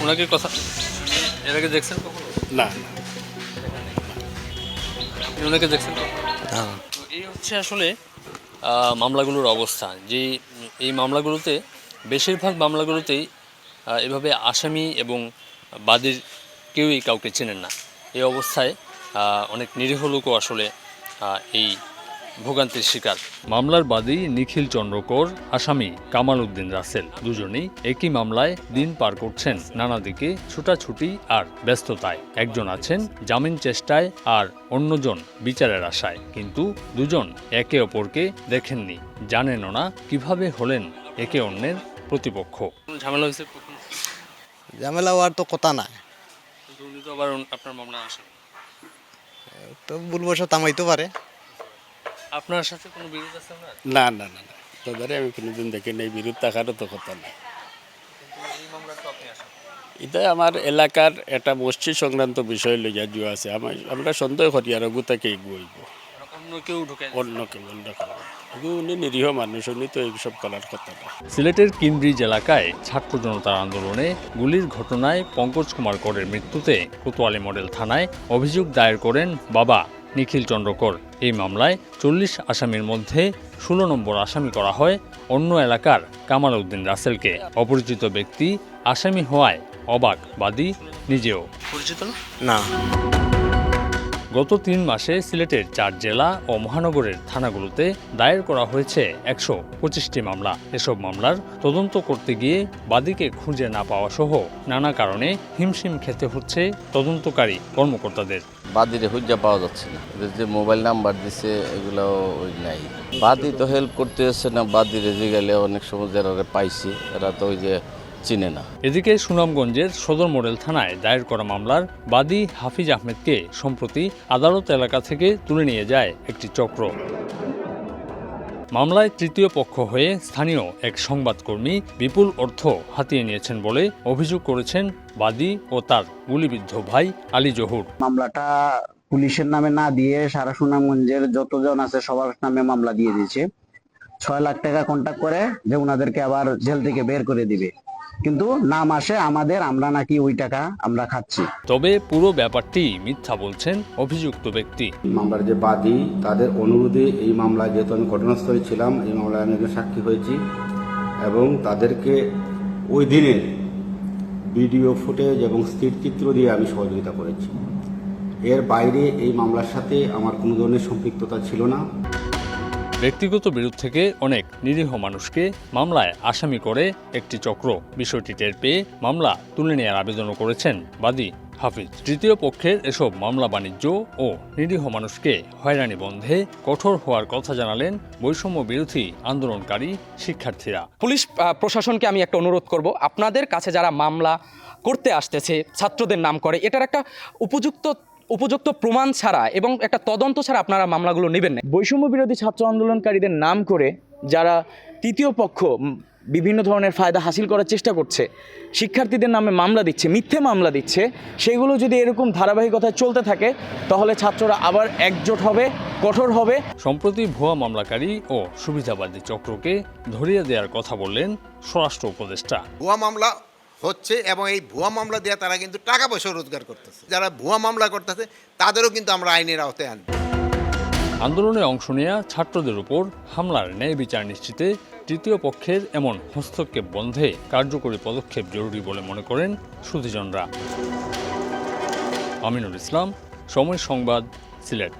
ওনাকে কথা এর আগে দেখছেন কখনো? না আপনি ওনাকে দেখছেন কখনো? না তো এই হচ্ছে আসলে মামলাগুলোর অবস্থা, যে এই মামলাগুলোতে বেশিরভাগ মামলাগুলোতেই এভাবে আসামি এবং বাদীর কেউই কাউকে চেনেন না। এই অবস্থায় অনেক নিরীহ লোকও আসলে এই ভোগান্তির শিকার। মামলার বাদী নিখিল চন্দ্রকর, আসামি কামাল উদ্দিন রাসেল, দুজনেই একই মামলায় দিন পার করছেন নানা দিকে ছুটাছুটি আর ব্যস্ততায়। একজন আছেন জামিন চেষ্টায় আর অন্যজন বিচারের আশায়, কিন্তু দুজন একে অপরকে দেখেননি, জানেনও না কিভাবে হলেন একে অন্যের প্রতিপক্ষ। ঝামেলা হয়েছে? ঝামেলা হওয়ার তো কথা না, উনি তো আবার আপনার মামলা আসেন, তো ভুলবশত থামাইতে পারে। আপনার সাথে কোনো বিরোধ আছে আপনার? না না না না, তাদের আমি কোনোদিন দেখি নাই, বিরোধ থাকারও তো কথা নাই। এই মামলা তো আপনি আসেন। এটা আমার এলাকার একটা মসজিদ সংক্রান্ত বিষয় লইয়া জুয়া আছে, আমরা সন্দেহ করি আর অগুতাকে এগুইব, অন্য কেউ ঢুকে অন্য কেউ অন্য কারণ। উনি নিরীহ মানুষ, উনি তো এইসব করার কথা না। সিলেটের কিনব্রিজ এলাকায় ছাত্র জনতার আন্দোলনে গুলির ঘটনায় পঙ্কজ কুমার করের মৃত্যুতে কোতোয়ালি মডেল থানায় অভিযোগ দায়ের করেন বাবা নিখিল চন্দ্রকর। এই মামলায় 40 আসামির মধ্যে 16 নম্বর আসামি করা হয় অন্য এলাকার কামাল উদ্দিন রাসেলকে। অপরিচিত ব্যক্তি আসামি হওয়ায় অবাক বাদী নিজেও। পরিচিত না, গত 3 মাসে সিলেটের 4 জেলা ও মহানগরের থানাগুলোতে দায়ের করা হয়েছে 125টি মামলা। এসব মামলার তদন্ত করতে গিয়ে বাদীকে খুঁজে না পাওয়া সহ নানা কারণে হিমশিম খেতে হচ্ছে তদন্তকারী কর্মকর্তাদের। বাদীরে হুজ্জা পাওয়া যাচ্ছে না, এদের যে মোবাইল নাম্বার দিছে এগুলো ওই নাই। বাদী তো হেল্প করতে আসছে না, বাদীরে যে গেলে অনেক সময় যারা পাইছি এরা তো ওই যে চিনে না। এদিকে সুনামগঞ্জের সদর মডেল থানায় দায়ের করা মামলার বাদী হাফিজ আহমেদকে সম্প্রতি আদালত এলাকা থেকে তুলে নিয়ে যায় একটি চক্র। মামলায় তৃতীয় পক্ষ হয়ে স্থানীয় এক সংবাদকর্মী বিপুল অর্থ হাতিয়ে নিয়েছেন বলে অভিযোগ করেছেন বাদী ও তার গুলিবিদ্ধ ভাই আলী জহুর। মামলাটা পুলিশের নামে না দিয়ে সারা সুনামগঞ্জের যতজন আছে সবার নামে মামলা দিয়ে দিয়েছে। 6 লাখ টাকা কন্ট্যাক্ট করে যে ওনাদেরকে আবার জেল থেকে বের করে দিবে, কিন্তু নাম আসে আমাদের, আমরা নাকি ওই টাকা আমরা খাচ্ছি। তবে পুরো ব্যাপারটি মিথ্যা বলছেন অভিযুক্ত ব্যক্তি। মামলার যে বাদী তাদের অনুরোধে এই মামলায়, যেহেতু আমি ঘটনাস্থলে ছিলাম, এই মামলায় আমি একজন সাক্ষী হয়েছি এবং তাদেরকে ওই দিনের ভিডিও ফুটেজ এবং স্থিরচিত্র দিয়ে আমি সহযোগিতা করেছি। এর বাইরে এই মামলার সাথে আমার কোনো ধরনের সম্পৃক্ততা ছিল না। ব্যক্তিগত বিরোধ থেকে অনেক নিরীহ মানুষকে মামলায় আসামি করে একটি চক্র। বিষয়টি টের পেয়ে মামলা তুলে নেওয়ার আবেদনও করেছেন বাদী হাফিজ। তৃতীয় পক্ষের এসব মামলা বাণিজ্য ও নিরীহ মানুষকে হয়রানি বন্ধে কঠোর হওয়ার কথা জানালেন বৈষম্য বিরোধী আন্দোলনকারী শিক্ষার্থীরা। পুলিশ প্রশাসনকে আমি একটা অনুরোধ করব, আপনাদের কাছে যারা মামলা করতে আসতেছে ছাত্রদের নাম করে, এটার একটা উপযুক্ত প্রমাণ ছাড়া এবং একটা তদন্ত ছাড়া আপনারা মামলাগুলো নেবেন না। বৈষম্য বিরোধী ছাত্র আন্দোলনকারীদের নাম করে যারা তৃতীয় পক্ষ বিভিন্ন ধরনের ফায়দা হাসিল করার চেষ্টা করছে, শিক্ষার্থীদের নামে মামলা দিচ্ছে, মিথ্যে মামলা দিচ্ছে, সেগুলো যদি এরকম ধারাবাহিকতায় চলতে থাকে তাহলে ছাত্ররা আবার একজোট হবে, কঠোর হবে। সম্প্রতি ভুয়া মামলাকারী ও সুবিধাবাদী চক্রকে ধরিয়ে দেওয়ার কথা বললেন স্বরাষ্ট্র উপদেষ্টা। ভুয়া মামলা হচ্ছে এবং এই ভুয়া মামলা দিয়ে তারা কিন্তু টাকা পয়সা রোজগার করতেছে। যারা ভুয়া মামলা করতেছে তাদেরও কিন্তু আমরা আইনের আওতায় আনব। আন্দোলনে অংশ নেওয়া ছাত্রদের উপর হামলার ন্যায় বিচার নিশ্চিতে তৃতীয় পক্ষের এমন হস্তক্ষেপ বন্ধে কার্যকরী পদক্ষেপ জরুরি বলে মনে করেন সুধীজনরা। আমিনুল ইসলাম, সময় সংবাদ, সিলেট।